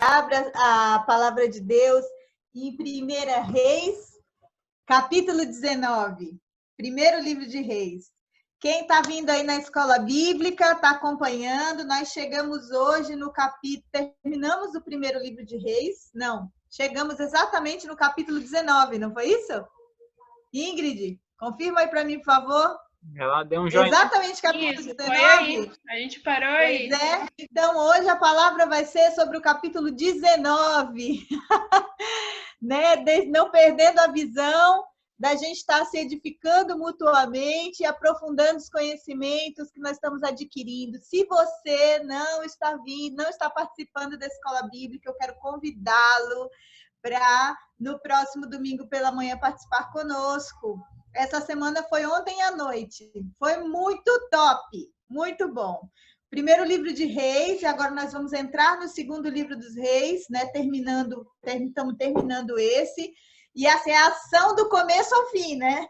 Abra a palavra de Deus em 1 Reis, capítulo 19. Primeiro livro de Reis. Quem está vindo aí na escola bíblica, está acompanhando. Nós chegamos hoje no capítulo... Terminamos o primeiro livro de Reis? Não. Chegamos exatamente no capítulo 19, não foi isso? Ingrid, confirma aí para mim, por favor. Ela deu um joinha. Exatamente, capítulo Isso, 19. foi aí. A gente parou aí. Pois é. Então, hoje a palavra vai ser sobre o capítulo 19. Né? Não perdendo a visão da gente estar se edificando mutuamente e aprofundando os conhecimentos que nós estamos adquirindo. Se você não está vindo, não está participando da escola bíblica, eu quero convidá-lo para, no próximo domingo pela manhã, participar conosco. Essa semana foi ontem à noite. Foi muito top, muito bom. Primeiro livro de Reis, e agora nós vamos entrar no segundo livro dos Reis, né? Estamos terminando esse. E essa é a ação do começo ao fim, né?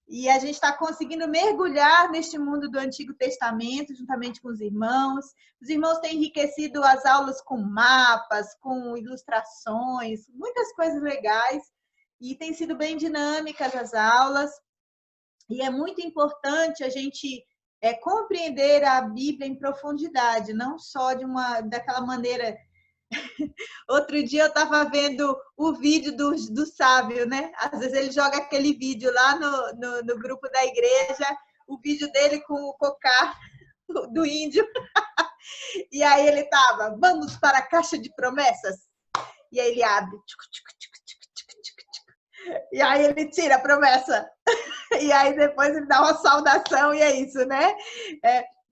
E a gente está conseguindo mergulhar neste mundo do Antigo Testamento, juntamente com os irmãos. Os irmãos têm enriquecido as aulas com mapas, com ilustrações, muitas coisas legais. E tem sido bem dinâmicas as aulas. E é muito importante a gente compreender a Bíblia em profundidade, não só daquela maneira... Outro dia eu estava vendo o vídeo do sábio, né? Às vezes ele joga aquele vídeo lá no grupo da igreja, o vídeo dele com o cocar do índio. E aí ele estava, vamos para a caixa de promessas. E aí ele abre. E aí ele tira a promessa. E aí depois ele dá uma saudação e é isso, né?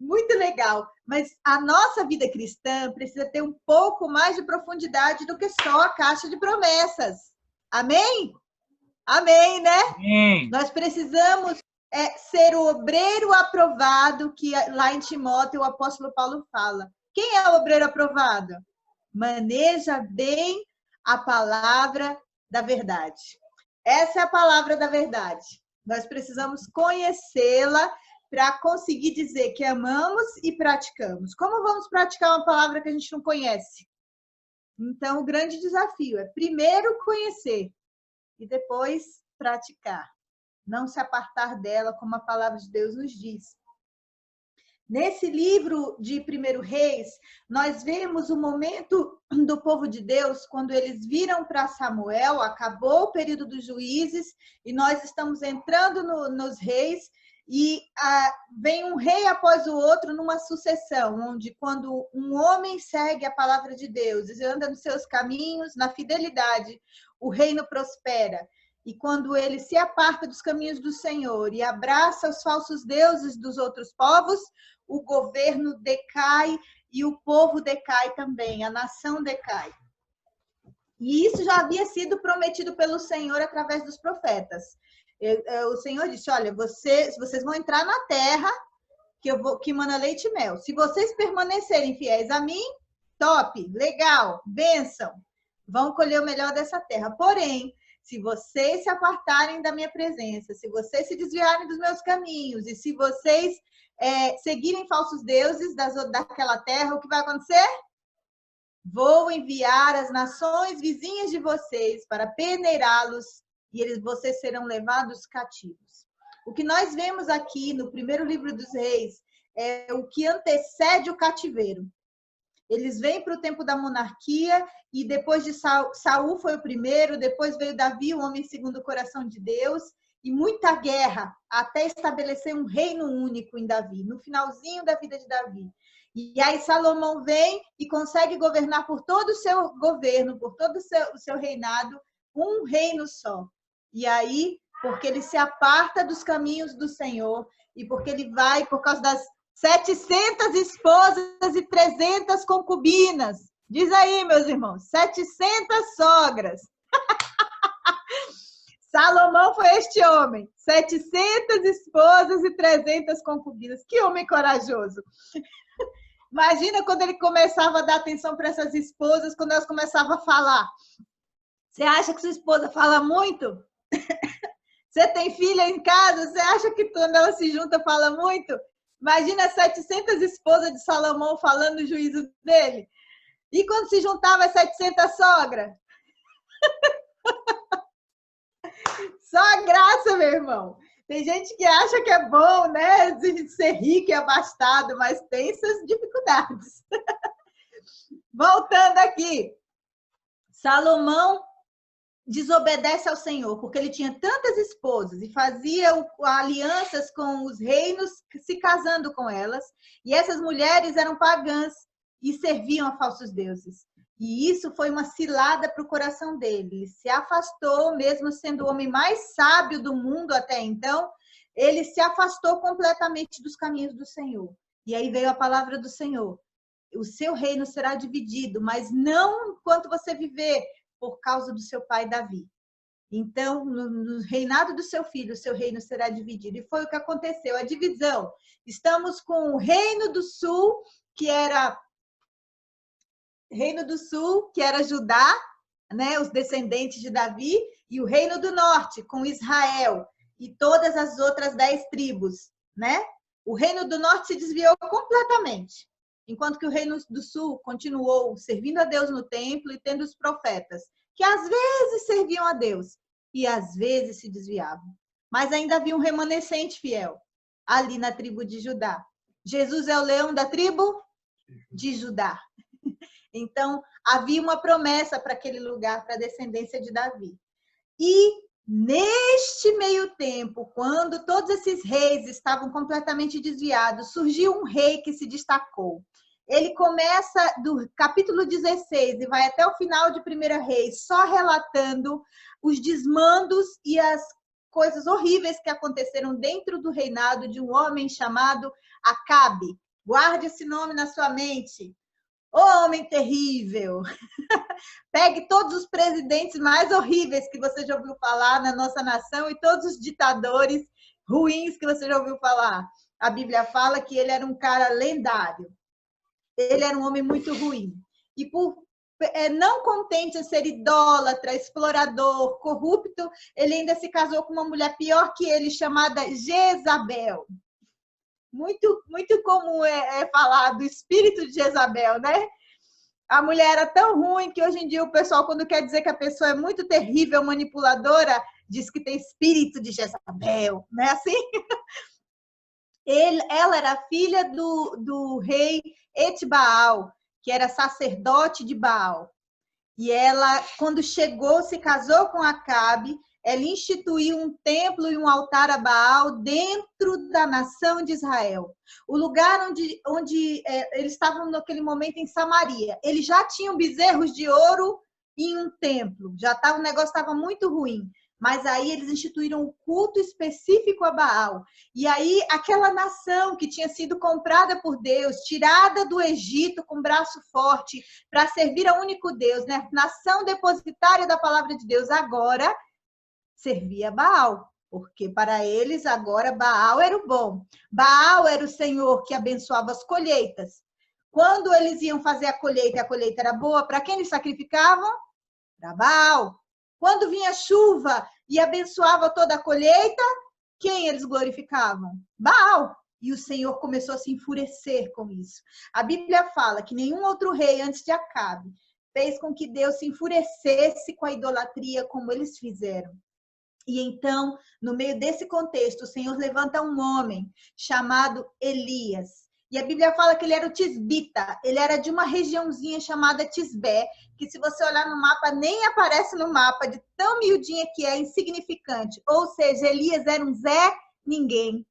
Muito legal, mas a nossa vida cristã precisa ter um pouco mais de profundidade do que só a caixa de promessas. Amém? Amém, né? Sim. Nós precisamos ser o obreiro aprovado, que lá em Timóteo o apóstolo Paulo fala. Quem é o obreiro aprovado? Maneja bem a palavra da verdade. Essa é a palavra da verdade. Nós precisamos conhecê-la para conseguir dizer que amamos e praticamos. Como vamos praticar uma palavra que a gente não conhece? Então, o grande desafio é primeiro conhecer e depois praticar. Não se apartar dela, como a palavra de Deus nos diz. Nesse livro de 1 Reis, nós vemos o momento do povo de Deus, quando eles viram para Samuel, acabou o período dos juízes, e nós estamos entrando nos reis, e vem um rei após o outro numa sucessão, onde quando um homem segue a palavra de Deus e anda nos seus caminhos, na fidelidade, o reino prospera. E quando ele se aparta dos caminhos do Senhor e abraça os falsos deuses dos outros povos, o governo decai e o povo decai também, a nação decai. E isso já havia sido prometido pelo Senhor através dos profetas. O Senhor disse, olha, vocês vão entrar na terra que mana leite e mel. Se vocês permanecerem fiéis a mim, top, legal, bênção, vão colher o melhor dessa terra. Porém, se vocês se apartarem da minha presença, se vocês se desviarem dos meus caminhos e se vocês seguirem falsos deuses daquela terra, o que vai acontecer? Vou enviar as nações vizinhas de vocês para peneirá-los e vocês serão levados cativos. O que nós vemos aqui no primeiro livro dos Reis é o que antecede o cativeiro. Eles vêm para o tempo da monarquia e depois de Saul foi o primeiro, depois veio Davi, o homem segundo o coração de Deus, e muita guerra até estabelecer um reino único em Davi, no finalzinho da vida de Davi. E aí Salomão vem e consegue governar por todo o seu governo, por todo o seu reinado, um reino só. E aí, porque ele se aparta dos caminhos do Senhor e porque ele vai, por causa das 700 esposas e 300 concubinas. Diz aí, meus irmãos, 700 sogras. Salomão foi este homem, 700 esposas e 300 concubinas. Que homem corajoso. Imagina quando ele começava a dar atenção para essas esposas, quando elas começavam a falar. Você acha que sua esposa fala muito? Você tem filha em casa? Você acha que quando ela se junta fala muito? Imagina 700 esposas de Salomão falando no juízo dele. E quando se juntava as 700 sogras? Só a graça, meu irmão. Tem gente que acha que é bom, né? Ser rico e abastado, mas tem suas dificuldades. Voltando aqui. Salomão desobedece ao Senhor, porque ele tinha tantas esposas e fazia alianças com os reinos, se casando com elas, e essas mulheres eram pagãs e serviam a falsos deuses. E isso foi uma cilada para o coração dele. Ele se afastou, mesmo sendo o homem mais sábio do mundo até então, ele se afastou completamente dos caminhos do Senhor. E aí veio a palavra do Senhor. O seu reino será dividido, mas não enquanto você viver, por causa do seu pai Davi. Então, no reinado do seu filho, o seu reino será dividido. E foi o que aconteceu, a divisão. Estamos com o reino do sul, que era Judá, né, os descendentes de Davi, e o reino do norte, com Israel e todas as outras 10 tribos, né? O reino do norte se desviou completamente, enquanto que o reino do sul continuou servindo a Deus no templo e tendo os profetas, que às vezes serviam a Deus e às vezes se desviavam. Mas ainda havia um remanescente fiel ali na tribo de Judá. Jesus é o leão da tribo de Judá. Então, havia uma promessa para aquele lugar, para a descendência de Davi. E neste meio tempo, quando todos esses reis estavam completamente desviados, surgiu um rei que se destacou. Ele começa do capítulo 16 e vai até o final de 1 Reis, só relatando os desmandos e as coisas horríveis que aconteceram dentro do reinado de um homem chamado Acabe. Guarde esse nome na sua mente. O homem terrível. Pegue todos os presidentes mais horríveis que você já ouviu falar na nossa nação e todos os ditadores ruins que você já ouviu falar. A Bíblia fala que ele era um cara lendário. Ele era um homem muito ruim. E por não contente em ser idólatra, explorador, corrupto, ele ainda se casou com uma mulher pior que ele, chamada Jezabel. Muito, muito comum falar do espírito de Jezabel, né? A mulher era tão ruim que hoje em dia o pessoal, quando quer dizer que a pessoa é muito terrível, manipuladora, diz que tem espírito de Jezabel, não é assim? Ela era filha do rei Etbaal, que era sacerdote de Baal. E ela, quando chegou, se casou com Acabe, ela instituiu um templo e um altar a Baal dentro da nação de Israel. O lugar onde eles estavam naquele momento em Samaria. Eles já tinham bezerros de ouro em um templo. O negócio estava muito ruim. Mas aí eles instituíram um culto específico a Baal. E aí aquela nação que tinha sido comprada por Deus, tirada do Egito com braço forte, para servir ao único Deus, né? Nação depositária da palavra de Deus, agora servia Baal. Porque para eles agora Baal era o bom. Baal era o Senhor que abençoava as colheitas. Quando eles iam fazer a colheita e a colheita era boa, para quem eles sacrificavam? Para Baal. Quando vinha chuva e abençoava toda a colheita, quem eles glorificavam? Baal. E o Senhor começou a se enfurecer com isso. A Bíblia fala que nenhum outro rei antes de Acabe fez com que Deus se enfurecesse com a idolatria como eles fizeram. E então, no meio desse contexto, o Senhor levanta um homem chamado Elias. E a Bíblia fala que ele era o tisbita, ele era de uma regiãozinha chamada Tisbé, que se você olhar no mapa, nem aparece no mapa, de tão miudinha que é, insignificante. Ou seja, Elias era um Zé Ninguém,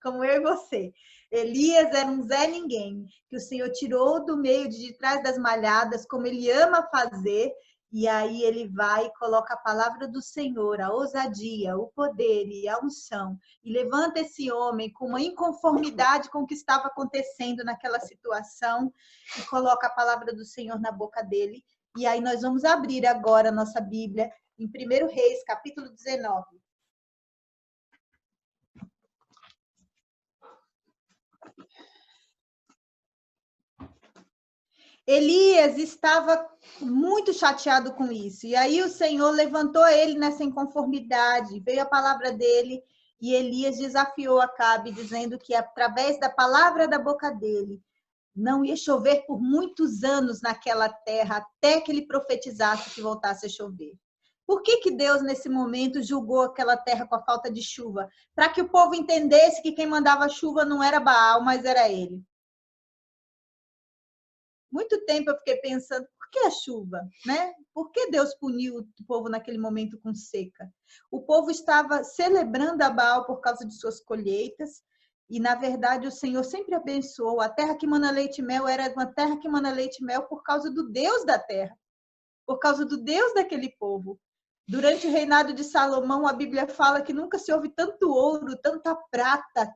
como eu e você. Elias era um Zé Ninguém, que o Senhor tirou do meio de trás das malhadas, como ele ama fazer, e aí ele vai e coloca a palavra do Senhor, a ousadia, o poder e a unção. E levanta esse homem com uma inconformidade com o que estava acontecendo naquela situação e coloca a palavra do Senhor na boca dele. E aí nós vamos abrir agora a nossa Bíblia em 1 Reis, capítulo 19. Elias estava muito chateado com isso. E aí o Senhor levantou ele nessa inconformidade. Veio a palavra dele e Elias desafiou Acabe, dizendo que através da palavra da boca dele, não ia chover por muitos anos naquela terra, até que ele profetizasse que voltasse a chover. Por que Deus, nesse momento, julgou aquela terra com a falta de chuva? Para que o povo entendesse que quem mandava chuva não era Baal, mas era ele. Muito tempo eu fiquei pensando, por que a chuva? Né? Por que Deus puniu o povo naquele momento com seca? O povo estava celebrando a Baal por causa de suas colheitas, e, na verdade, o Senhor sempre abençoou. A terra que mana leite e mel era uma terra que mana leite e mel por causa do Deus da terra, por causa do Deus daquele povo. Durante o reinado de Salomão, a Bíblia fala que nunca se houve tanto ouro, tanta prata,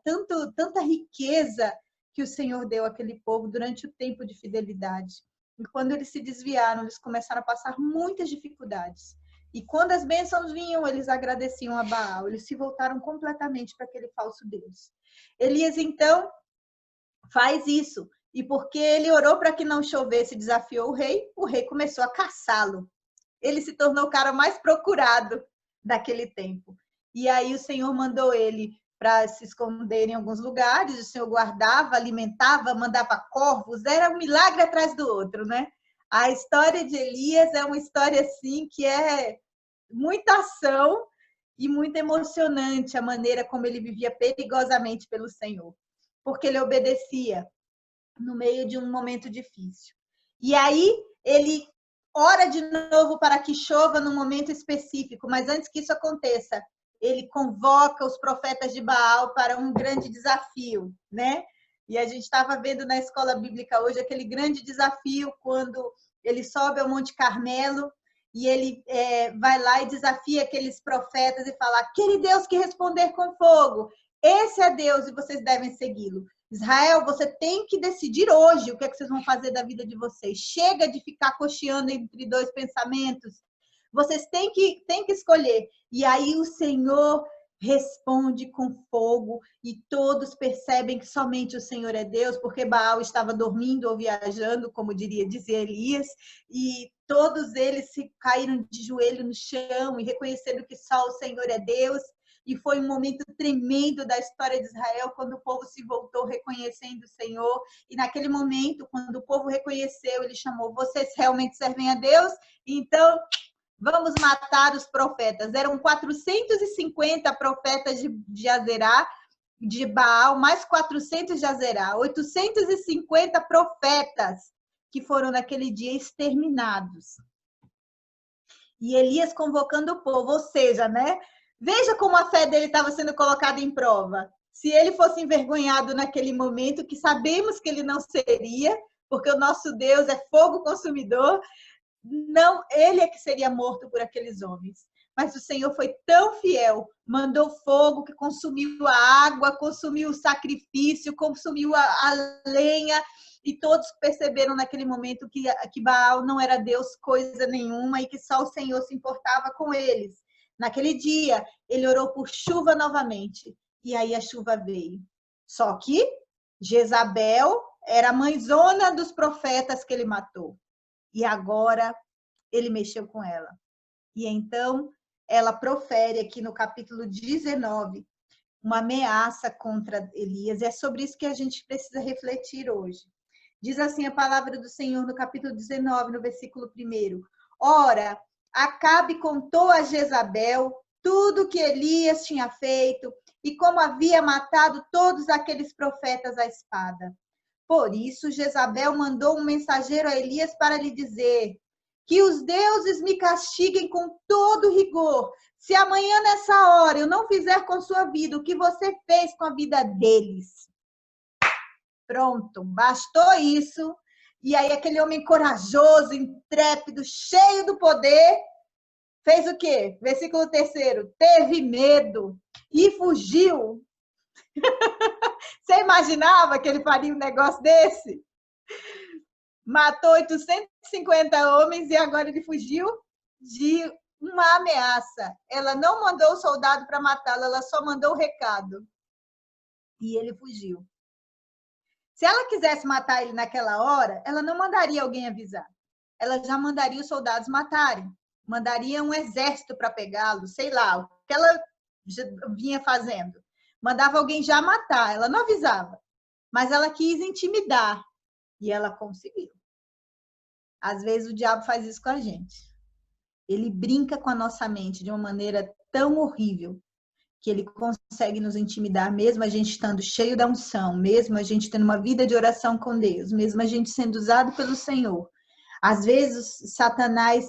tanta riqueza que o Senhor deu àquele povo durante o tempo de fidelidade. E quando eles se desviaram, eles começaram a passar muitas dificuldades. E quando as bênçãos vinham, eles agradeciam a Baal. Eles se voltaram completamente para aquele falso Deus. Elias, então, faz isso. E porque ele orou para que não chovesse, desafiou o rei começou a caçá-lo. Ele se tornou o cara mais procurado daquele tempo. E aí o Senhor mandou ele para se esconder em alguns lugares, o Senhor guardava, alimentava, mandava corvos, era um milagre atrás do outro, né? A história de Elias é uma história assim que é muita ação e muito emocionante a maneira como ele vivia perigosamente pelo Senhor, porque ele obedecia no meio de um momento difícil. E aí ele ora de novo para que chova num momento específico, mas antes que isso aconteça, ele convoca os profetas de Baal para um grande desafio, né? E a gente estava vendo na escola bíblica hoje aquele grande desafio quando ele sobe ao Monte Carmelo e ele vai lá e desafia aqueles profetas e fala: aquele Deus que responder com fogo, esse é Deus e vocês devem segui-lo. Israel, você tem que decidir hoje o que é que vocês vão fazer da vida de vocês. Chega de ficar cocheando entre dois pensamentos. Vocês têm que escolher. E aí o Senhor responde com fogo e todos percebem que somente o Senhor é Deus, porque Baal estava dormindo ou viajando, como dizer Elias, e todos eles se caíram de joelho no chão e reconheceram que só o Senhor é Deus. E foi um momento tremendo da história de Israel, quando o povo se voltou reconhecendo o Senhor. E naquele momento, quando o povo reconheceu, ele chamou: vocês realmente servem a Deus? Então, vamos matar os profetas. Eram 450 profetas de Azerá, de Baal, mais 400 de Azerá. 850 profetas que foram naquele dia exterminados. E Elias convocando o povo, ou seja, né? Veja como a fé dele estava sendo colocada em prova. Se ele fosse envergonhado naquele momento, que sabemos que ele não seria, porque o nosso Deus é fogo consumidor, não, ele é que seria morto por aqueles homens. Mas o Senhor foi tão fiel, mandou fogo que consumiu a água, consumiu o sacrifício, consumiu a lenha, e todos perceberam naquele momento que Baal não era Deus coisa nenhuma e que só o Senhor se importava com eles. Naquele dia, ele orou por chuva novamente, e aí a chuva veio. Só que Jezabel era a mãezona dos profetas que ele matou. E agora ele mexeu com ela. E então ela profere aqui no capítulo 19 uma ameaça contra Elias. E é sobre isso que a gente precisa refletir hoje. Diz assim a palavra do Senhor no capítulo 19, no versículo 1. Ora, Acabe contou a Jezabel tudo que Elias tinha feito e como havia matado todos aqueles profetas à espada. Por isso, Jezabel mandou um mensageiro a Elias para lhe dizer: que os deuses me castiguem com todo rigor, se amanhã nessa hora eu não fizer com sua vida o que você fez com a vida deles. Pronto, bastou isso. E aí aquele homem corajoso, intrépido, cheio do poder, fez o quê? Versículo 3, teve medo e fugiu. Você imaginava que ele faria um negócio desse? Matou 850 homens e agora ele fugiu de uma ameaça. Ela não mandou o soldado para matá-lo, ela só mandou o recado. E ele fugiu. Se ela quisesse matar ele naquela hora, ela não mandaria alguém avisar. Ela já mandaria os soldados matarem. Mandaria um exército para pegá-lo, sei lá, o que ela vinha fazendo. Mandava alguém já matar, ela não avisava. Mas ela quis intimidar. E ela conseguiu. Às vezes o diabo faz isso com a gente. Ele brinca com a nossa mente de uma maneira tão horrível que ele consegue nos intimidar, mesmo a gente estando cheio da unção, mesmo a gente tendo uma vida de oração com Deus, mesmo a gente sendo usado pelo Senhor. Às vezes, Satanás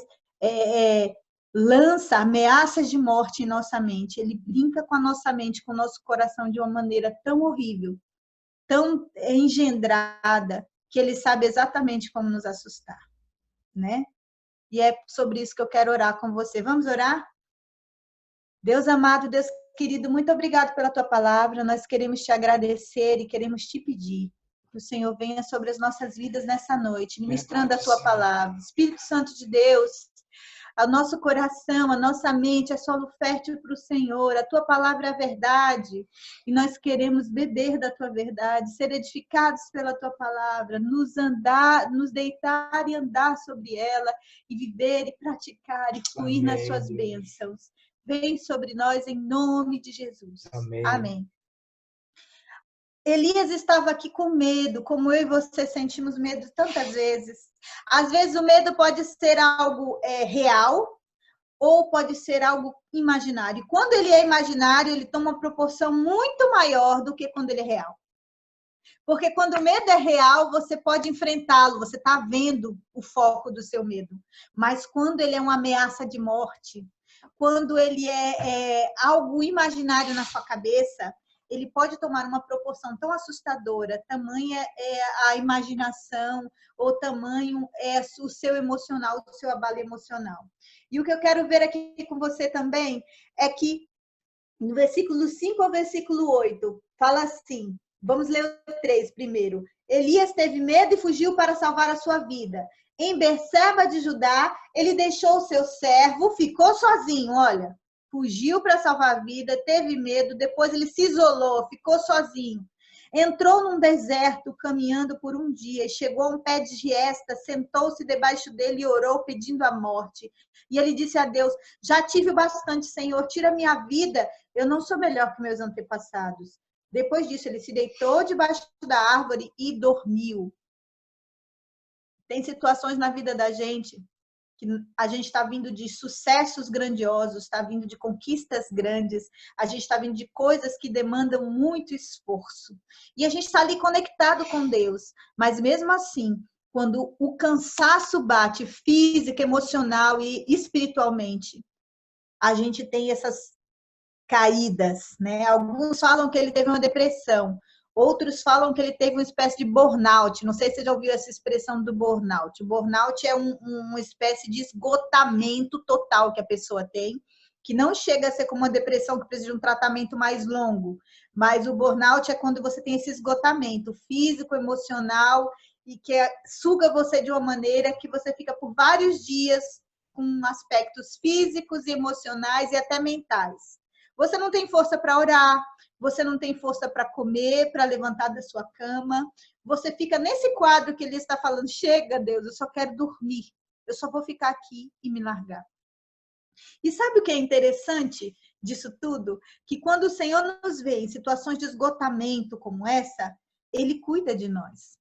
lança ameaças de morte em nossa mente. Ele brinca com a nossa mente, com o nosso coração de uma maneira tão horrível, tão engendrada, que ele sabe exatamente como nos assustar, né? E é sobre isso que eu quero orar com você. Vamos orar? Deus amado, Deus querido, muito obrigado pela tua palavra. Nós queremos te agradecer e queremos te pedir que o Senhor venha sobre as nossas vidas nessa noite, ministrando a tua palavra. Espírito Santo de Deus, o nosso coração, a nossa mente é solo fértil para o Senhor. A tua palavra é a verdade e nós queremos beber da tua verdade, ser edificados pela tua palavra, nos deitar e andar sobre ela e viver e praticar e fluir nas suas bênçãos. Vem sobre nós em nome de Jesus. Amém. Amém. Elias estava aqui com medo, como eu e você sentimos medo tantas vezes. Às vezes o medo pode ser algo real ou pode ser algo imaginário. E quando ele é imaginário, ele toma uma proporção muito maior do que quando ele é real. Porque quando o medo é real, você pode enfrentá-lo, você está vendo o foco do seu medo. Mas quando ele é uma ameaça de morte, quando ele é algo imaginário na sua cabeça, ele pode tomar uma proporção tão assustadora, tamanha é a imaginação, ou tamanho é o seu emocional, o seu abalo emocional. E o que eu quero ver aqui com você também é que no versículo 5 ao versículo 8, fala assim, vamos ler o 3 primeiro. Elias teve medo e fugiu para salvar a sua vida. Em Berseba de Judá, ele deixou o seu servo, ficou sozinho, olha, fugiu para salvar a vida, teve medo, depois ele se isolou, ficou sozinho. Entrou num deserto, caminhando por um dia, e chegou a um pé de giesta, sentou-se debaixo dele e orou, pedindo a morte. E ele disse a Deus, já tive bastante, Senhor, tira minha vida, eu não sou melhor que meus antepassados. Depois disso, ele se deitou debaixo da árvore e dormiu. Tem situações na vida da gente que a gente está vindo de sucessos grandiosos, está vindo de conquistas grandes, a gente está vindo de coisas que demandam muito esforço. E a gente está ali conectado com Deus. Mas mesmo assim, quando o cansaço bate física, emocional e espiritualmente, a gente tem essas caídas, né? Alguns falam que ele teve uma depressão, outros falam que ele teve uma espécie de burnout. Não sei se você já ouviu essa expressão do burnout. O burnout é uma espécie de esgotamento total que a pessoa tem, que não chega a ser como uma depressão que precisa de um tratamento mais longo, mas o burnout é quando você tem esse esgotamento físico, emocional, e que suga você de uma maneira que você fica por vários dias com aspectos físicos, emocionais e até mentais. Você não tem força para orar, você não tem força para comer, para levantar da sua cama. Você fica nesse quadro que ele está falando, chega, Deus, eu só quero dormir. Eu só vou ficar aqui e me largar. E sabe o que é interessante disso tudo? Que quando o Senhor nos vê em situações de esgotamento como essa, Ele cuida de nós.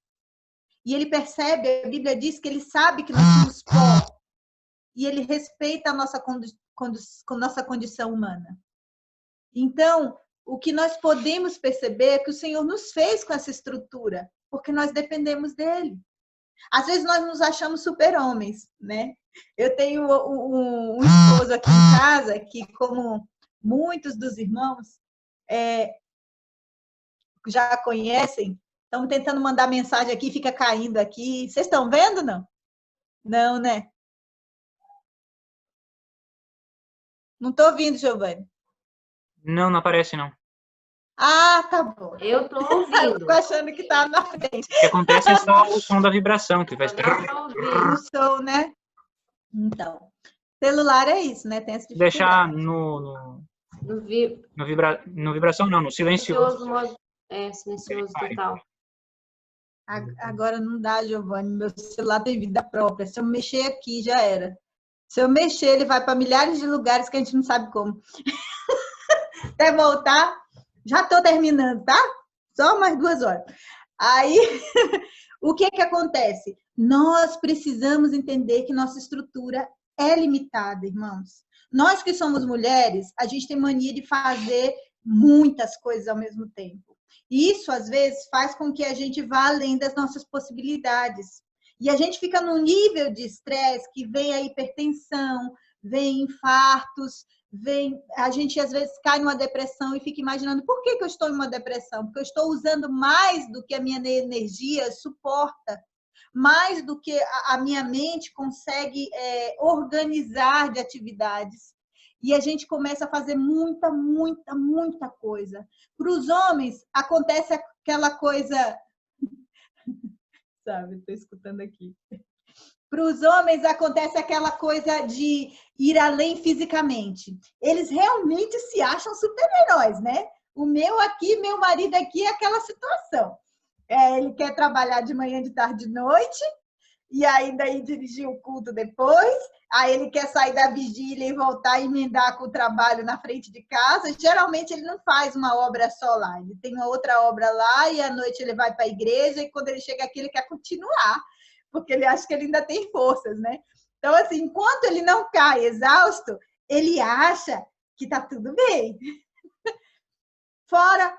E Ele percebe, a Bíblia diz que Ele sabe que nós somos pó. E Ele respeita a nossa condição humana. Então, o que nós podemos perceber é que o Senhor nos fez com essa estrutura, porque nós dependemos dele. Às vezes nós nos achamos super-homens, né? Eu tenho um esposo aqui em casa que, como muitos dos irmãos já conhecem, estão tentando mandar mensagem aqui, fica caindo aqui. Vocês estão vendo, não? Não, né? Não estou ouvindo, Giovanni. Não, não aparece, não. Ah, tá bom. Eu tô ouvindo. Tô achando que tá na frente. O que acontece é só o som da vibração, que faz... O som, né? Então, celular é isso, né? Tem essa dificuldade. Deixar no vibração, não, no silencioso. Silencioso total. Agora não dá, Giovanni. Meu celular tem vida própria. Se eu mexer aqui, já era. Se eu mexer, ele vai para milhares de lugares que a gente não sabe como. Até voltar, já estou terminando, tá? Só mais 2 horas. Aí, O que acontece? Nós precisamos entender que nossa estrutura é limitada, irmãos. Nós que somos mulheres, a gente tem mania de fazer muitas coisas ao mesmo tempo. E isso, às vezes, faz com que a gente vá além das nossas possibilidades. E a gente fica num nível de estresse que vem a hipertensão, vem infartos, a gente às vezes cai numa depressão e fica imaginando por que eu estou em uma depressão? Porque eu estou usando mais do que a minha energia suporta, mais do que a minha mente consegue organizar de atividades. E a gente começa a fazer muita, muita, muita coisa. Para os homens, acontece aquela coisa... Sabe, estou escutando aqui. Para os homens, acontece aquela coisa de ir além fisicamente. Eles realmente se acham super-heróis, né? O meu aqui, meu marido aqui, é aquela situação. Ele quer trabalhar de manhã, de tarde, de noite, e ainda ir dirigir o culto depois. Aí ele quer sair da vigília e voltar e emendar com o trabalho na frente de casa. Geralmente ele não faz uma obra só lá. Ele tem uma outra obra lá e à noite ele vai para a igreja e quando ele chega aqui ele quer continuar, porque ele acha que ele ainda tem forças, né? Então, assim, enquanto ele não cai exausto, ele acha que está tudo bem. Fora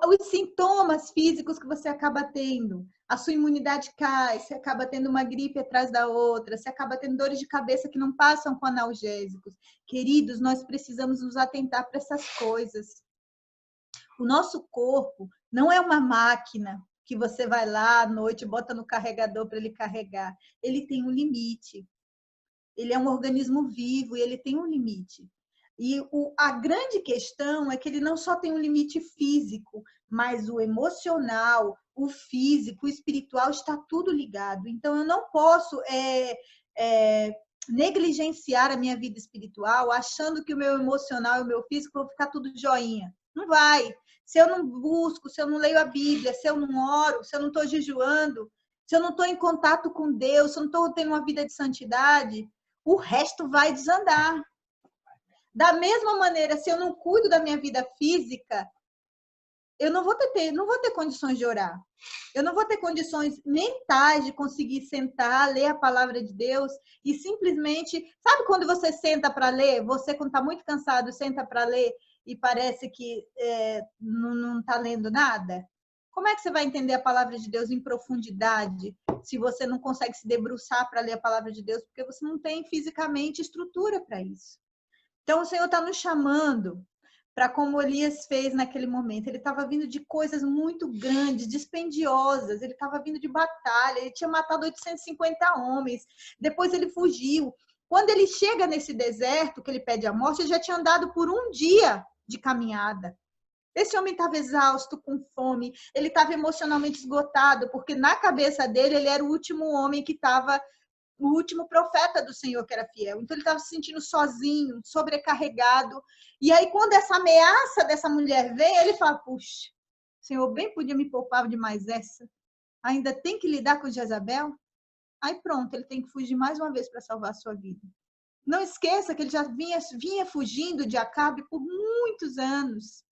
os sintomas físicos que você acaba tendo. A sua imunidade cai, você acaba tendo uma gripe atrás da outra, você acaba tendo dores de cabeça que não passam com analgésicos. Queridos, nós precisamos nos atentar para essas coisas. O nosso corpo não é uma máquina que você vai lá à noite e bota no carregador para ele carregar. Ele tem um limite. Ele é um organismo vivo e ele tem um limite. E a grande questão é que ele não só tem um limite físico, mas o emocional, o físico, o espiritual, está tudo ligado. Então, eu não posso negligenciar a minha vida espiritual achando que o meu emocional e o meu físico vão ficar tudo joinha. Não vai. Se eu não busco, se eu não leio a Bíblia, se eu não oro, se eu não estou jejuando, se eu não estou em contato com Deus, se eu não estou tendo uma vida de santidade, o resto vai desandar. Da mesma maneira, se eu não cuido da minha vida física, eu não vou ter condições de orar. Eu não vou ter condições mentais de conseguir sentar, ler a palavra de Deus e simplesmente... Sabe quando você senta para ler? Você, quando está muito cansado, senta para ler e parece que não está lendo nada? Como é que você vai entender a palavra de Deus em profundidade se você não consegue se debruçar para ler a palavra de Deus? Porque você não tem fisicamente estrutura para isso. Então, o Senhor está nos chamando para como Elias fez naquele momento. Ele estava vindo de coisas muito grandes, dispendiosas. Ele estava vindo de batalha. Ele tinha matado 850 homens. Depois ele fugiu. Quando ele chega nesse deserto, que ele pede a morte, ele já tinha andado por um dia de caminhada. Esse homem estava exausto, com fome. Ele estava emocionalmente esgotado, porque na cabeça dele, ele era o último homem que estava... o último profeta do Senhor que era fiel. Então, ele estava se sentindo sozinho, sobrecarregado. E aí, quando essa ameaça dessa mulher vem, ele fala, puxa, o Senhor bem podia me poupar de mais essa. Ainda tem que lidar com Jezabel? Aí pronto, ele tem que fugir mais uma vez para salvar a sua vida. Não esqueça que ele já vinha fugindo de Acabe por muitos anos.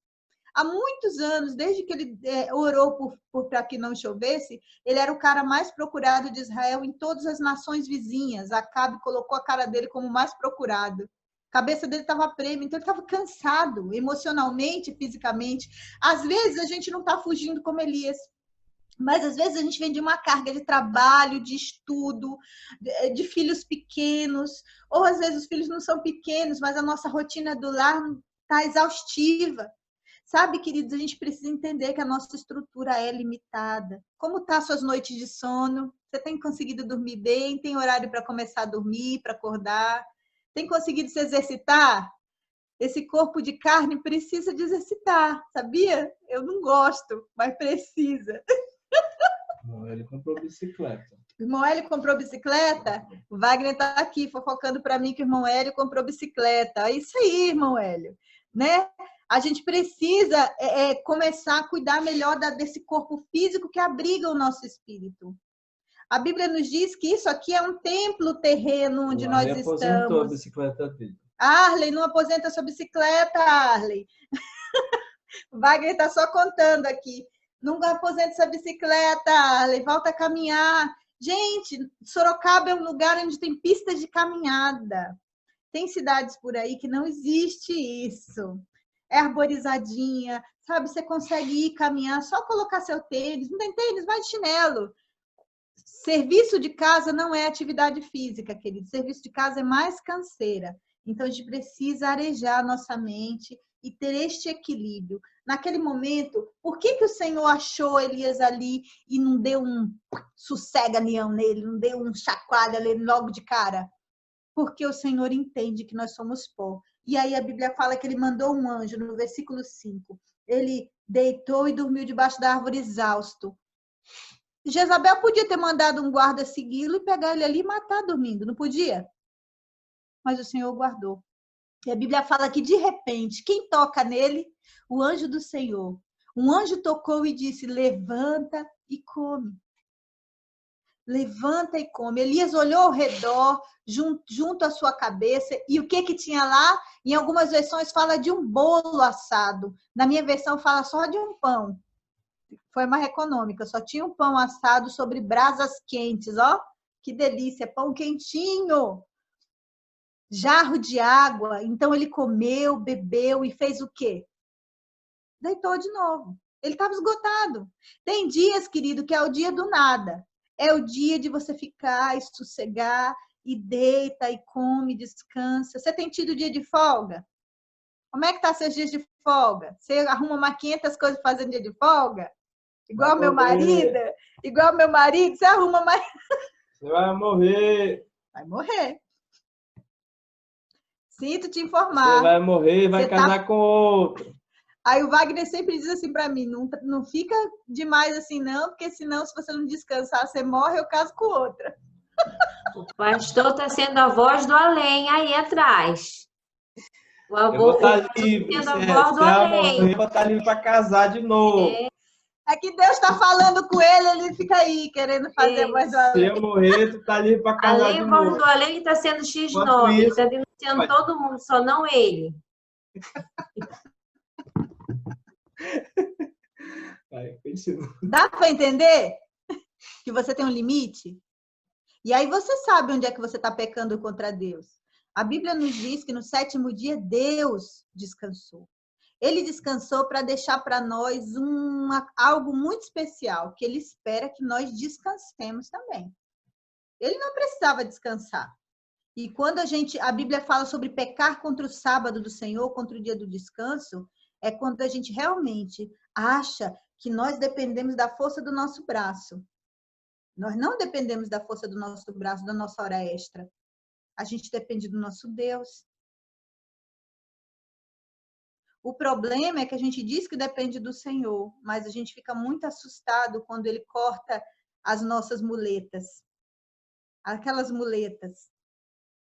Há muitos anos, desde que ele orou para que não chovesse, ele era o cara mais procurado de Israel em todas as nações vizinhas. Acabe colocou a cara dele como mais procurado. A cabeça dele estava prêmio, então ele estava cansado, emocionalmente, fisicamente. Às vezes a gente não está fugindo como Elias, mas às vezes a gente vem de uma carga de trabalho, de estudo, de filhos pequenos, ou às vezes os filhos não são pequenos, mas a nossa rotina do lar está exaustiva. Sabe, queridos, a gente precisa entender que a nossa estrutura é limitada. Como estão as suas noites de sono? Você tem conseguido dormir bem? Tem horário para começar a dormir, para acordar? Tem conseguido se exercitar? Esse corpo de carne precisa de exercitar, sabia? Eu não gosto, mas precisa. Não, ele comprou bicicleta. O irmão Hélio comprou bicicleta? O Wagner está aqui fofocando para mim que o irmão Hélio comprou bicicleta. É isso aí, irmão Hélio. Né? A gente precisa começar a cuidar melhor desse corpo físico que abriga o nosso espírito. A Bíblia nos diz que isso aqui é um templo terreno onde nós estamos. Aposentou a bicicleta dele. Arley, não aposenta sua bicicleta, Arley. O Wagner está só contando aqui. Não aposenta essa bicicleta, Arley, volta a caminhar. Gente, Sorocaba é um lugar onde tem pistas de caminhada. Tem cidades por aí que não existe isso. É arborizadinha, sabe? Você consegue ir caminhar, só colocar seu tênis. Não tem tênis, vai de chinelo. Serviço de casa não é atividade física, querido. Serviço de casa é mais canseira. Então, a gente precisa arejar a nossa mente e ter este equilíbrio. Naquele momento, por que o Senhor achou Elias ali e não deu um sossega-leão nele, não deu um chacoalha nele logo de cara? Porque o Senhor entende que nós somos pó. E aí a Bíblia fala que ele mandou um anjo, no versículo 5. Ele deitou e dormiu debaixo da árvore exausto. Jezabel podia ter mandado um guarda segui-lo e pegar ele ali e matar dormindo, não podia? Mas o Senhor guardou. E a Bíblia fala que, de repente, quem toca nele? O anjo do Senhor. Um anjo tocou e disse, levanta e come. Levanta e come. Elias olhou ao redor, junto à sua cabeça, e o que tinha lá? Em algumas versões fala de um bolo assado. Na minha versão fala só de um pão. Foi mais econômica, só tinha um pão assado sobre brasas quentes, ó. Que delícia, pão quentinho. Jarro de água. Então ele comeu, bebeu e fez o quê? Deitou de novo. Ele estava esgotado. Tem dias, querido, que é o dia do nada. É o dia de você ficar e sossegar e deita e come, descansa. Você tem tido dia de folga? Como é que tá seus dias de folga? Você arruma mais 500 coisas fazendo dia de folga? Igual meu marido? Igual meu marido, você arruma mais... Você vai morrer. Vai morrer. Sinto te informar. Você vai morrer e vai casar com outro. Aí o Wagner sempre diz assim para mim, não fica demais assim não, porque senão se você não descansar, você morre, eu caso com outra. O pastor está sendo a voz do além aí atrás. O Eu vou estar pastor livre. sendo a voz do além. Eu vou estar livre para casar de novo. É que Deus está falando com ele, ele fica aí querendo fazer a voz do Se além. eu morrer, tu tá livre para casar de Além, novo. voz do além está sendo X9. Enquanto Ele isso, está denunciando todo mundo, só não ele. Vai, continua. Dá para entender que você tem um limite? E aí você sabe onde é que você está pecando contra Deus. A Bíblia nos diz que no 7º dia Deus descansou. Ele descansou para deixar para nós algo muito especial, que ele espera que nós descansemos também. Ele não precisava descansar. E quando a Bíblia fala sobre pecar contra o sábado do Senhor, contra o dia do descanso, é quando a gente realmente acha que nós dependemos da força do nosso braço. Nós não dependemos da força do nosso braço, da nossa hora extra. A gente depende do nosso Deus. O problema é que a gente diz que depende do Senhor, mas a gente fica muito assustado quando ele corta as nossas muletas. Aquelas muletas.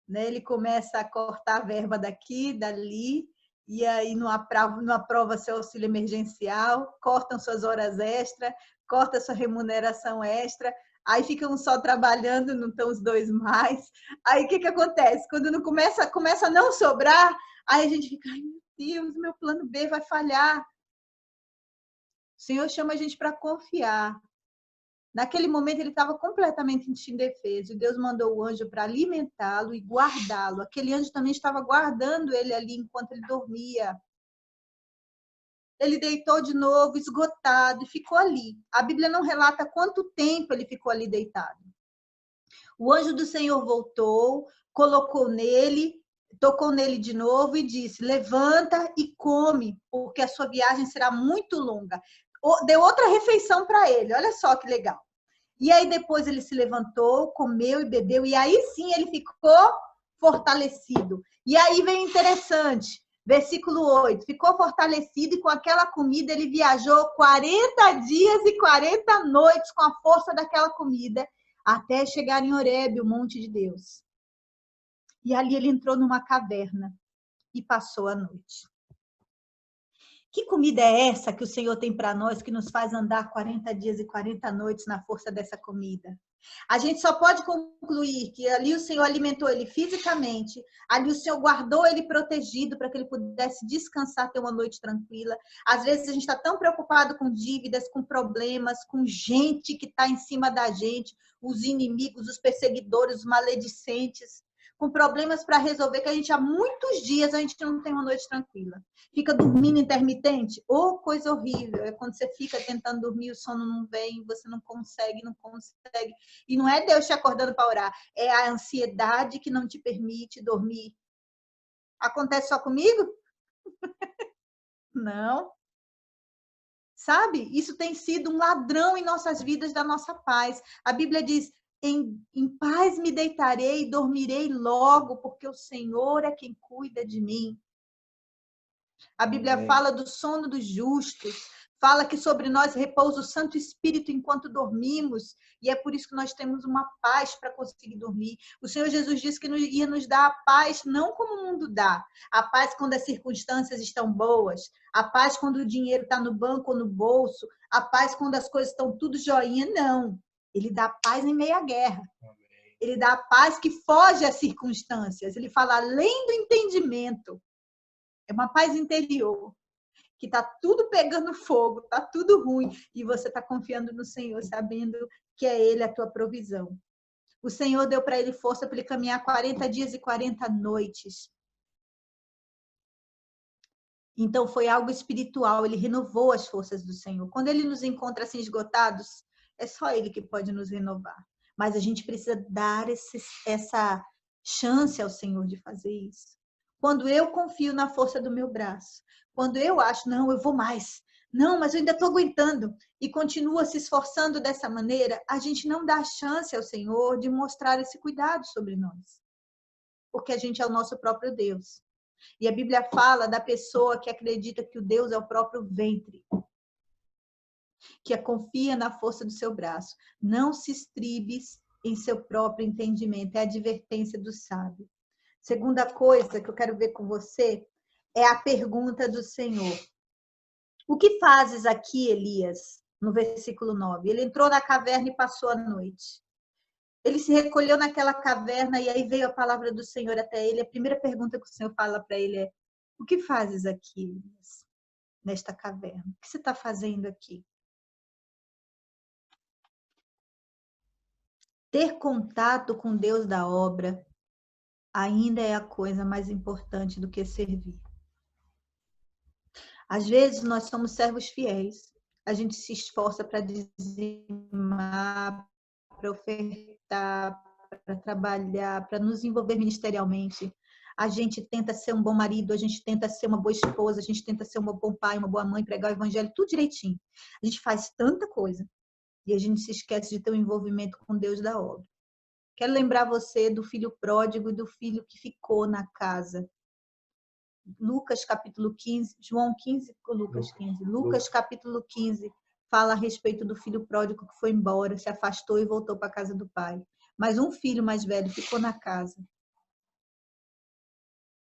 Né? Ele começa a cortar a verba daqui, dali, e aí não aprova seu auxílio emergencial, cortam suas horas extras, corta sua remuneração extra, aí ficam só trabalhando, não estão os dois mais. Aí o que acontece? Quando não começa a não sobrar, aí a gente fica, ai meu Deus, meu plano B vai falhar. O Senhor chama a gente para confiar. Naquele momento ele estava completamente indefeso. Deus mandou o anjo para alimentá-lo e guardá-lo. Aquele anjo também estava guardando ele ali enquanto ele dormia. Ele deitou de novo, esgotado, e ficou ali. A Bíblia não relata quanto tempo ele ficou ali deitado. O anjo do Senhor voltou, colocou nele, tocou nele de novo e disse, levanta e come, porque a sua viagem será muito longa. Deu outra refeição para ele, olha só que legal. E aí depois ele se levantou, comeu e bebeu, e aí sim ele ficou fortalecido. E aí vem interessante, versículo 8, ficou fortalecido e com aquela comida ele viajou 40 dias e 40 noites com a força daquela comida, até chegar em Horebe, o monte de Deus. E ali ele entrou numa caverna e passou a noite. Que comida é essa que o Senhor tem para nós, que nos faz andar 40 dias e 40 noites na força dessa comida? A gente só pode concluir que ali o Senhor alimentou ele fisicamente, ali o Senhor guardou ele protegido para que ele pudesse descansar, ter uma noite tranquila. Às vezes a gente está tão preocupado com dívidas, com problemas, com gente que está em cima da gente, os inimigos, os perseguidores, os maledicentes, com problemas para resolver, que a gente há muitos dias a gente não tem uma noite tranquila. Fica dormindo intermitente? Ô, coisa horrível. É quando você fica tentando dormir, o sono não vem, você não consegue. E não é Deus te acordando para orar, é a ansiedade que não te permite dormir. Acontece só comigo? Não. Sabe? Isso tem sido um ladrão em nossas vidas, da nossa paz. A Bíblia diz: em paz me deitarei e dormirei logo, porque o Senhor é quem cuida de mim. A Bíblia fala do sono dos justos, fala que sobre nós repousa o Santo Espírito enquanto dormimos, e é por isso que nós temos uma paz para conseguir dormir. O Senhor Jesus disse que ia nos dar a paz, não como o mundo dá, a paz quando as circunstâncias estão boas, a paz quando o dinheiro está no banco ou no bolso, a paz quando as coisas estão tudo joinha, não. Ele dá paz em meio à guerra. Ele dá a paz que foge às circunstâncias. Ele fala além do entendimento. É uma paz interior. Que está tudo pegando fogo, está tudo ruim. E você está confiando no Senhor, sabendo que é Ele a tua provisão. O Senhor deu para ele força para ele caminhar 40 dias e 40 noites. Então foi algo espiritual. Ele renovou as forças do Senhor. Quando Ele nos encontra assim esgotados, é só Ele que pode nos renovar. Mas a gente precisa dar essa chance ao Senhor de fazer isso. Quando eu confio na força do meu braço, quando eu acho, não, eu vou mais, não, mas eu ainda estou aguentando, e continua se esforçando dessa maneira, a gente não dá chance ao Senhor de mostrar esse cuidado sobre nós. Porque a gente é o nosso próprio Deus. E a Bíblia fala da pessoa que acredita que o Deus é o próprio ventre, que confia na força do seu braço. Não se estribes em seu próprio entendimento. É a advertência do sábio. Segunda coisa que eu quero ver com você é a pergunta do Senhor. O que fazes aqui, Elias? No versículo 9. Ele entrou na caverna e passou a noite. Ele se recolheu naquela caverna e aí veio a palavra do Senhor até ele. A primeira pergunta que o Senhor fala para ele é: o que fazes aqui, Elias, nesta caverna? O que você está fazendo aqui? Ter contato com Deus da obra ainda é a coisa mais importante do que servir. Às vezes nós somos servos fiéis, a gente se esforça para dizimar, para ofertar, para trabalhar, para nos envolver ministerialmente. A gente tenta ser um bom marido, a gente tenta ser uma boa esposa, a gente tenta ser um bom pai, uma boa mãe, pregar o evangelho, tudo direitinho. A gente faz tanta coisa e a gente se esquece de ter um envolvimento com Deus da obra. Quero lembrar você do filho pródigo e do filho que ficou na casa. Lucas capítulo 15, João 15, Lucas 15. Lucas capítulo 15 fala a respeito do filho pródigo que foi embora, se afastou e voltou para a casa do pai. Mas um filho mais velho ficou na casa.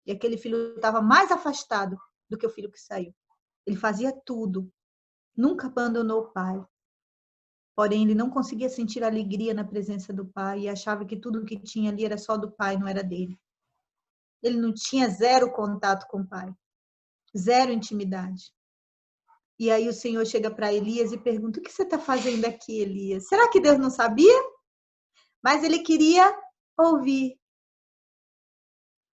E aquele filho estava mais afastado do que o filho que saiu. Ele fazia tudo, nunca abandonou o pai. Porém, ele não conseguia sentir alegria na presença do pai e achava que tudo que tinha ali era só do pai, não era dele. Ele não tinha zero contato com o pai, zero intimidade. E aí o Senhor chega para Elias e pergunta: o que você está fazendo aqui, Elias? Será que Deus não sabia? Mas ele queria ouvir.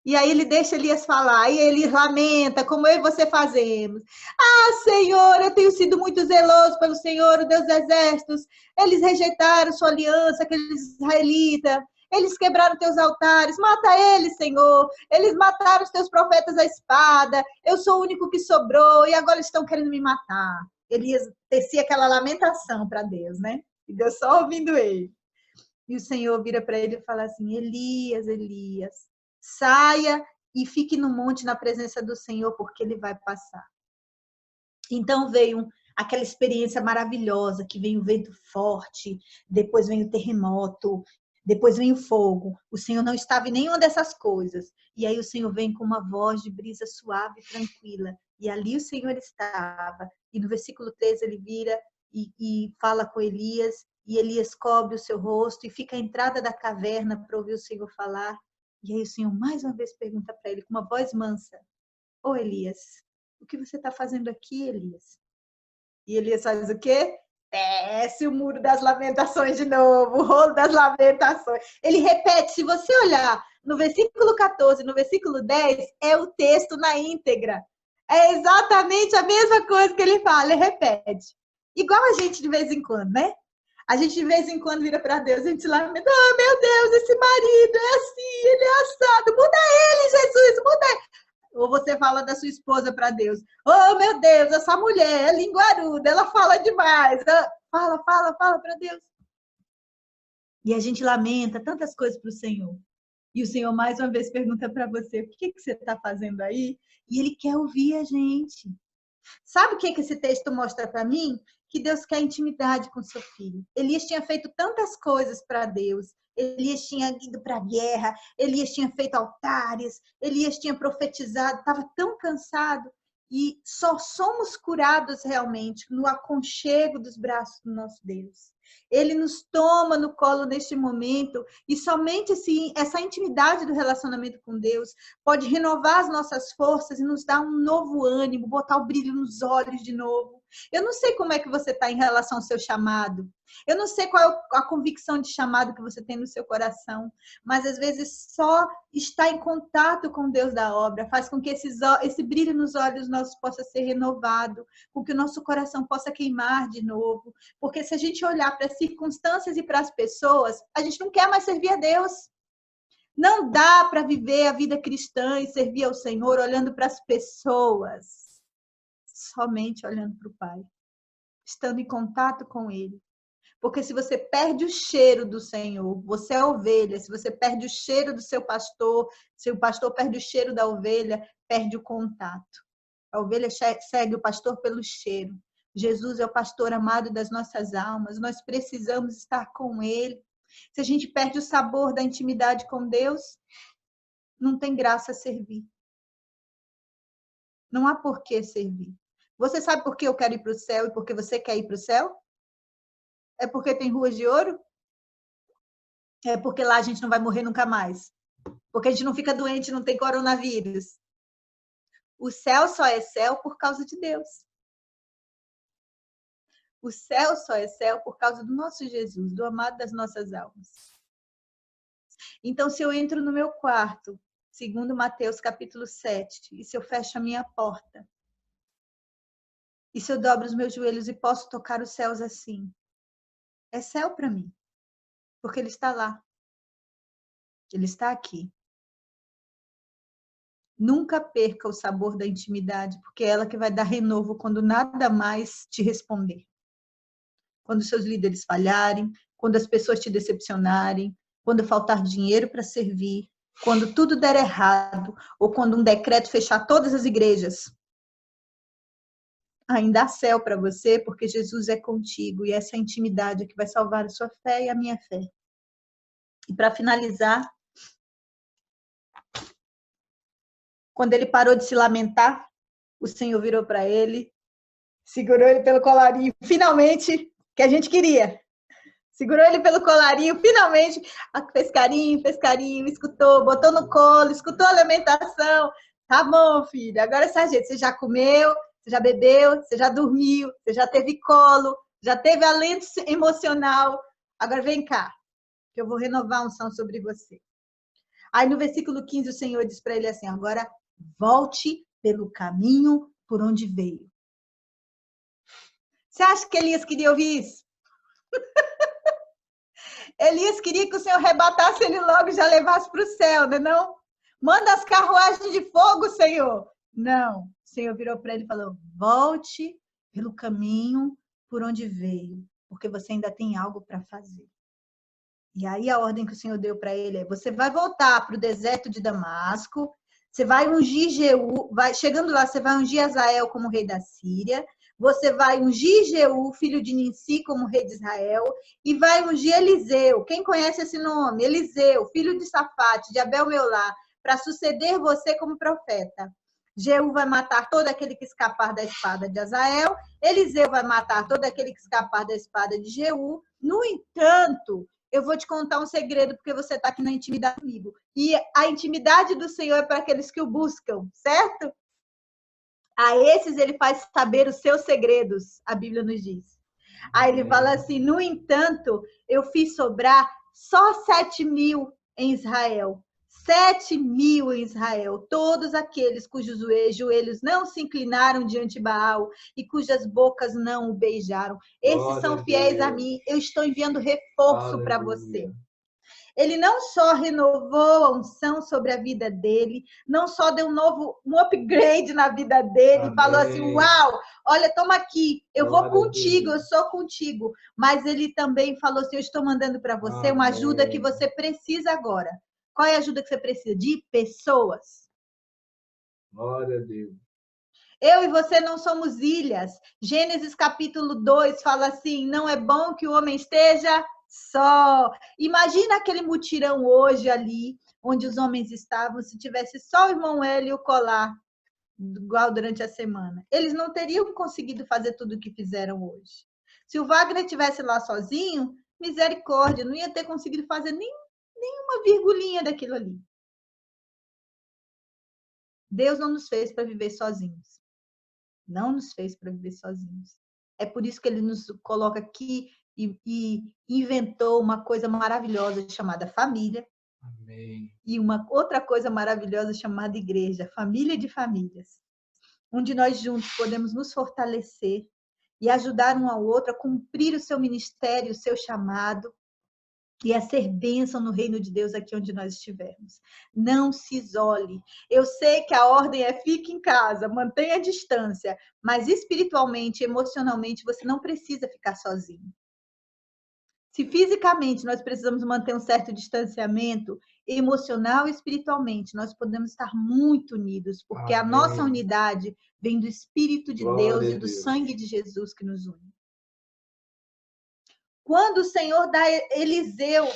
E aí ele deixa Elias falar, e ele lamenta, como eu e você fazemos. Ah, Senhor, eu tenho sido muito zeloso pelo Senhor, o Deus dos exércitos. Eles rejeitaram sua aliança, aqueles israelitas. Eles quebraram teus altares. Mata eles, Senhor. Eles mataram os teus profetas à espada. Eu sou o único que sobrou e agora estão querendo me matar. Elias tecia aquela lamentação para Deus, né? E Deus só ouvindo ele. E o Senhor vira para ele e fala assim: Elias, Elias, saia e fique no monte na presença do Senhor, porque ele vai passar. Então veio aquela experiência maravilhosa, que vem o vento forte, depois vem o terremoto, depois vem o fogo. O Senhor não estava em nenhuma dessas coisas. E aí o Senhor vem com uma voz de brisa suave e tranquila. E ali o Senhor estava. E no versículo 13 ele vira e fala com Elias. E Elias cobre o seu rosto e fica à entrada da caverna para ouvir o Senhor falar. E aí o Senhor mais uma vez pergunta para ele com uma voz mansa: Ô Elias, o que você está fazendo aqui, Elias? E Elias faz o quê? Desce o muro das lamentações de novo, o rolo das lamentações. Ele repete, se você olhar no versículo 14, no versículo 10, é o texto na íntegra. É exatamente a mesma coisa que ele fala, ele repete. Igual a gente de vez em quando, né? A gente de vez em quando vira para Deus, a gente lamenta, oh meu Deus, esse marido é assim, ele é assado, muda ele, Jesus, muda ele. Ou você fala da sua esposa para Deus, oh meu Deus, essa mulher é linguaruda, ela fala demais, fala para Deus. E a gente lamenta tantas coisas para o Senhor. E o Senhor mais uma vez pergunta para você, o que você está fazendo aí? E Ele quer ouvir a gente. Sabe o que esse texto mostra para mim? Que Deus quer intimidade com seu filho. Elias tinha feito tantas coisas para Deus. Elias tinha ido para a guerra, Elias tinha feito altares, Elias tinha profetizado, estava tão cansado. E só somos curados realmente no aconchego dos braços do nosso Deus. Ele nos toma no colo neste momento e somente essa intimidade do relacionamento com Deus pode renovar as nossas forças e nos dar um novo ânimo, botar o brilho nos olhos de novo. Eu não sei como é que você está em relação ao seu chamado. Eu não sei qual é a convicção de chamado que você tem no seu coração, mas às vezes só estar em contato com Deus da obra faz com que esse brilho nos olhos nossos possa ser renovado, com que o nosso coração possa queimar de novo. Porque se a gente olhar para as circunstâncias e para as pessoas, a gente não quer mais servir a Deus. Não dá para viver a vida cristã e servir ao Senhor olhando para as pessoas. Somente olhando para o Pai, estando em contato com Ele. Porque se você perde o cheiro do Senhor, você é ovelha. Se você perde o cheiro do seu pastor, se o pastor perde o cheiro da ovelha, perde o contato. A ovelha segue o pastor pelo cheiro. Jesus é o pastor amado das nossas almas. Nós precisamos estar com Ele. Se a gente perde o sabor da intimidade com Deus, não tem graça servir. Não há por que servir. Você sabe por que eu quero ir para o céu e por que você quer ir para o céu? É porque tem ruas de ouro? É porque lá a gente não vai morrer nunca mais? Porque a gente não fica doente, não tem coronavírus? O céu só é céu por causa de Deus. O céu só é céu por causa do nosso Jesus, do amado das nossas almas. Então, se eu entro no meu quarto, segundo Mateus capítulo 7, e se eu fecho a minha porta, e se eu dobro os meus joelhos e posso tocar os céus assim, é céu para mim, porque Ele está lá. Ele está aqui. Nunca perca o sabor da intimidade, porque é ela que vai dar renovo quando nada mais te responder. Quando seus líderes falharem, quando as pessoas te decepcionarem, quando faltar dinheiro para servir, quando tudo der errado, ou quando um decreto fechar todas as igrejas. Ainda há céu para você, porque Jesus é contigo, e essa intimidade é que vai salvar a sua fé e a minha fé. E para finalizar, quando ele parou de se lamentar, o Senhor virou para ele, segurou ele pelo colarinho, finalmente, que a gente queria. Segurou ele pelo colarinho, finalmente, fez carinho, escutou, botou no colo, escutou a lamentação. Tá bom, filho, agora essa gente, você já comeu, você já bebeu, você já dormiu, você já teve colo, já teve alento emocional. Agora vem cá, que eu vou renovar a unção sobre você. Aí no versículo 15 o Senhor diz para ele assim, agora volte pelo caminho por onde veio. Você acha que Elias queria ouvir isso? Elias queria que o Senhor rebatasse ele logo e já levasse para o céu, não é não? Manda as carruagens de fogo, Senhor. Não. O Senhor virou para ele e falou, volte pelo caminho por onde veio, porque você ainda tem algo para fazer. E aí a ordem que o Senhor deu para ele é, você vai voltar para o deserto de Damasco, você vai ungir Jeú, chegando lá, você vai ungir Azael como rei da Síria, você vai ungir Jeú, filho de Ninsi, como rei de Israel, e vai ungir Eliseu. Quem conhece esse nome? Eliseu, filho de Safate, de Abel-Meolá, para suceder você como profeta. Jeú vai matar todo aquele que escapar da espada de Azael, Eliseu vai matar todo aquele que escapar da espada de Jeú, No entanto, eu vou te contar um segredo, porque você está aqui na intimidade comigo. E a intimidade do Senhor é para aqueles que o buscam, certo? A esses ele faz saber os seus segredos, a Bíblia nos diz. Aí ele fala assim, no entanto, eu fiz sobrar só 7.000 em Israel. 7.000 em Israel, todos aqueles cujos joelhos não se inclinaram diante de Baal e cujas bocas não o beijaram. Esses são fiéis a mim. Eu estou enviando reforço para você. Ele não só renovou a unção sobre a vida dele, não só deu um upgrade na vida dele, Amém. Falou assim, uau, olha, toma aqui, eu Glória vou contigo, eu sou contigo. Mas ele também falou assim, eu estou mandando para você uma ajuda que você precisa agora. Qual é a ajuda que você precisa? De pessoas. Glória a Deus. Eu e você não somos ilhas. Gênesis capítulo 2 fala assim, não é bom que o homem esteja só. Imagina aquele mutirão hoje ali, onde os homens estavam, se tivesse só o irmão Hélio e o Colar, igual durante a semana. Eles não teriam conseguido fazer tudo o que fizeram hoje. Se o Wagner estivesse lá sozinho, misericórdia, não ia ter conseguido fazer nenhuma virgulinha daquilo ali. Deus não nos fez para viver sozinhos. Não nos fez para viver sozinhos. É por isso que ele nos coloca aqui e inventou uma coisa maravilhosa chamada família. Amém. E uma outra coisa maravilhosa chamada igreja, família de famílias. Onde nós juntos podemos nos fortalecer e ajudar um ao outro a cumprir o seu ministério, o seu chamado, e a ser bênção no reino de Deus aqui onde nós estivermos. Não se isole. Eu sei que a ordem é fique em casa, mantenha a distância, mas espiritualmente, emocionalmente, você não precisa ficar sozinho. Se fisicamente nós precisamos manter um certo distanciamento, emocional e espiritualmente, nós podemos estar muito unidos, porque a nossa unidade vem do Espírito de Deus e do sangue de Jesus que nos une. Quando o Senhor dá Eliseu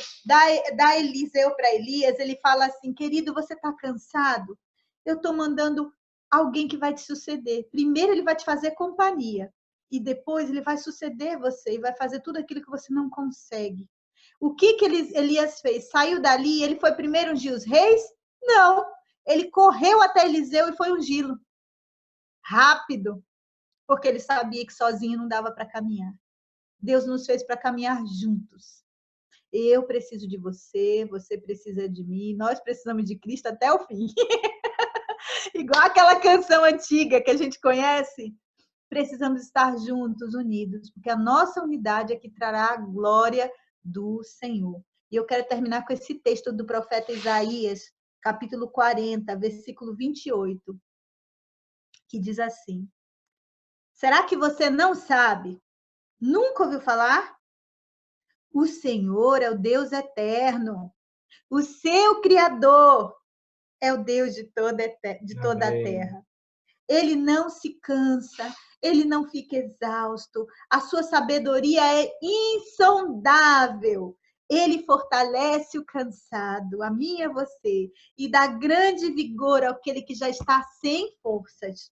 para Elias, ele fala assim, querido, você está cansado? Eu estou mandando alguém que vai te suceder. Primeiro ele vai te fazer companhia. E depois ele vai suceder você e vai fazer tudo aquilo que você não consegue. O que Elias fez? Saiu dali e ele foi primeiro ungir os reis? Não. Ele correu até Eliseu e foi ungí-lo. Rápido. Porque ele sabia que sozinho não dava para caminhar. Deus nos fez para caminhar juntos. Eu preciso de você, você precisa de mim, nós precisamos de Cristo até o fim. Igual aquela canção antiga que a gente conhece. Precisamos estar juntos, unidos, porque a nossa unidade é que trará a glória do Senhor. E eu quero terminar com esse texto do profeta Isaías, capítulo 40, versículo 28, que diz assim: será que você não sabe? Nunca ouviu falar? O Senhor é o Deus eterno. O seu Criador é o Deus de toda a terra. Ele não se cansa, ele não fica exausto. A sua sabedoria é insondável. Ele fortalece o cansado, a mim e a você, e dá grande vigor àquele que já está sem forças.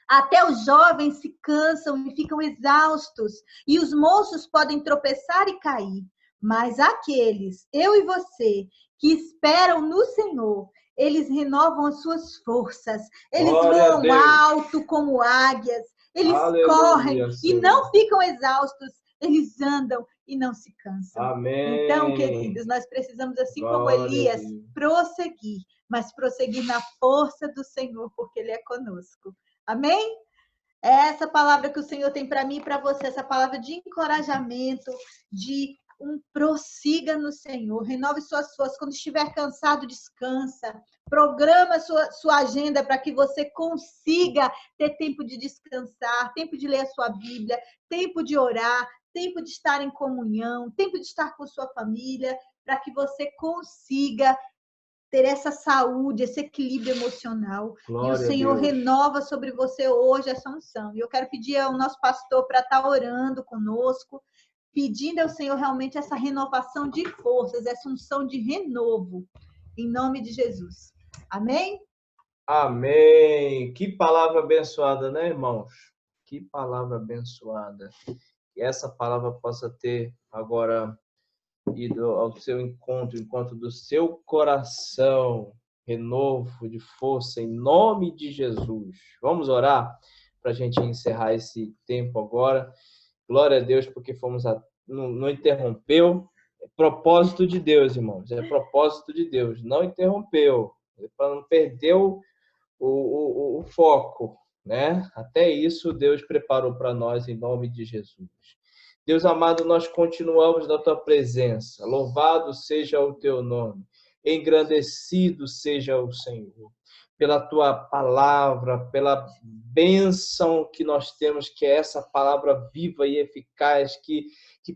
Até os jovens se cansam e ficam exaustos, e os moços podem tropeçar e cair. Mas aqueles, eu e você, que esperam no Senhor, eles renovam as suas forças. Eles voam alto como águias. Eles correm e não ficam exaustos. Eles andam e não se cansam. Amém. Então, queridos, nós precisamos, assim como Elias, prosseguir, mas prosseguir na força do Senhor, porque Ele é conosco. Amém? É essa palavra que o Senhor tem para mim e para você, essa palavra de encorajamento, de prossiga no Senhor, renove suas forças. Quando estiver cansado, descansa. Programa sua agenda para que você consiga ter tempo de descansar, tempo de ler a sua Bíblia, tempo de orar, tempo de estar em comunhão, tempo de estar com sua família, para que você consiga ter essa saúde, esse equilíbrio emocional. Glória e o Senhor renova sobre você hoje essa unção. E eu quero pedir ao nosso pastor para estar orando conosco, pedindo ao Senhor realmente essa renovação de forças, essa unção de renovo, em nome de Jesus. Amém? Amém. Que palavra abençoada, né, irmãos? Que palavra abençoada. Que essa palavra possa ter agora ido ao seu encontro do seu coração, renovo de força, em nome de Jesus. Vamos orar para a gente encerrar esse tempo agora. Glória a Deus, porque não interrompeu. É propósito de Deus, irmãos. É propósito de Deus. Não interrompeu. Para não perder o foco, né? Até isso Deus preparou para nós em nome de Jesus. Deus amado, nós continuamos na tua presença. Louvado seja o teu nome. Engrandecido seja o Senhor. Pela tua palavra, pela bênção que nós temos, que é essa palavra viva e eficaz, que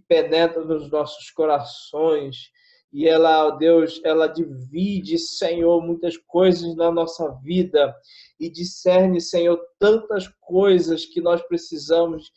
penetra nos nossos corações. E ela, ó Deus, ela divide, Senhor, muitas coisas na nossa vida e discerne, Senhor, tantas coisas que nós precisamos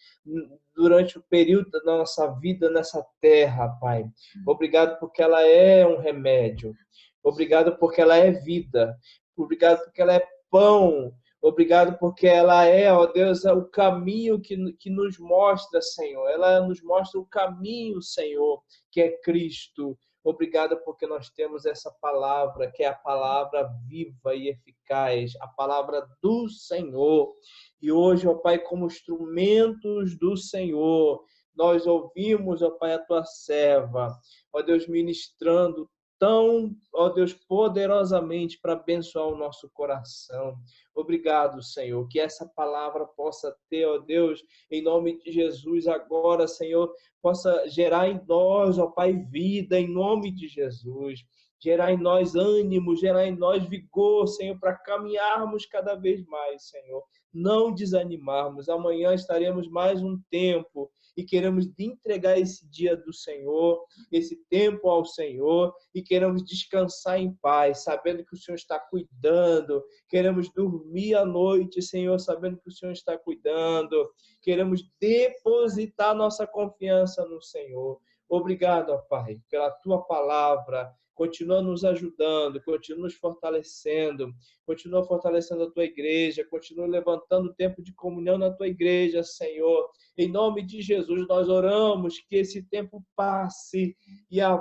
durante o período da nossa vida nessa terra, Pai. Obrigado porque ela é um remédio. Obrigado porque ela é vida. Obrigado porque ela é pão. Obrigado porque ela é, ó Deus, o caminho que nos mostra, Senhor. Ela nos mostra o caminho, Senhor, que é Cristo. Obrigado porque nós temos essa palavra, que é a palavra viva e eficaz, a palavra do Senhor. E hoje, ó Pai, como instrumentos do Senhor, nós ouvimos, ó Pai, a tua serva, ó Deus, ministrando tão, ó Deus, poderosamente para abençoar o nosso coração. Obrigado, Senhor, que essa palavra possa ter, ó Deus, em nome de Jesus, agora, Senhor, possa gerar em nós, ó Pai, vida, em nome de Jesus. Gerar em nós ânimo, gerar em nós vigor, Senhor, para caminharmos cada vez mais, Senhor. Não desanimarmos. Amanhã estaremos mais um tempo e queremos entregar esse dia do Senhor, esse tempo ao Senhor, e queremos descansar em paz, sabendo que o Senhor está cuidando. Queremos dormir à noite, Senhor, sabendo que o Senhor está cuidando. Queremos depositar nossa confiança no Senhor. Obrigado, ó Pai, pela tua palavra. Continua nos ajudando, continua nos fortalecendo, continua fortalecendo a tua igreja, continua levantando o tempo de comunhão na tua igreja, Senhor. Em nome de Jesus, nós oramos que esse tempo passe e a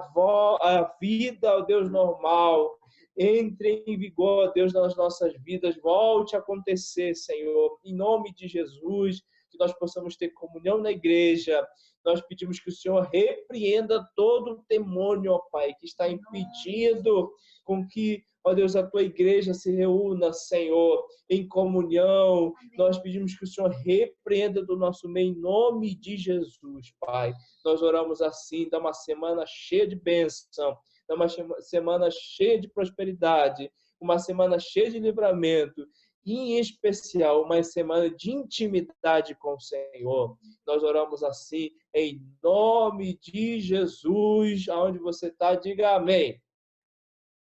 vida, ó Deus, normal, entre em vigor, Deus, nas nossas vidas, volte a acontecer, Senhor. Em nome de Jesus, que nós possamos ter comunhão na igreja. Nós pedimos que o Senhor repreenda todo o demônio, ó Pai, que está impedindo com que, ó Deus, a tua igreja se reúna, Senhor, em comunhão. Nós pedimos que o Senhor repreenda do nosso meio, em nome de Jesus, Pai. Nós oramos assim, dá uma semana cheia de bênção, dá uma semana cheia de prosperidade, uma semana cheia de livramento, e, em especial, uma semana de intimidade com o Senhor. Nós oramos assim, em nome de Jesus. Aonde você está, diga amém.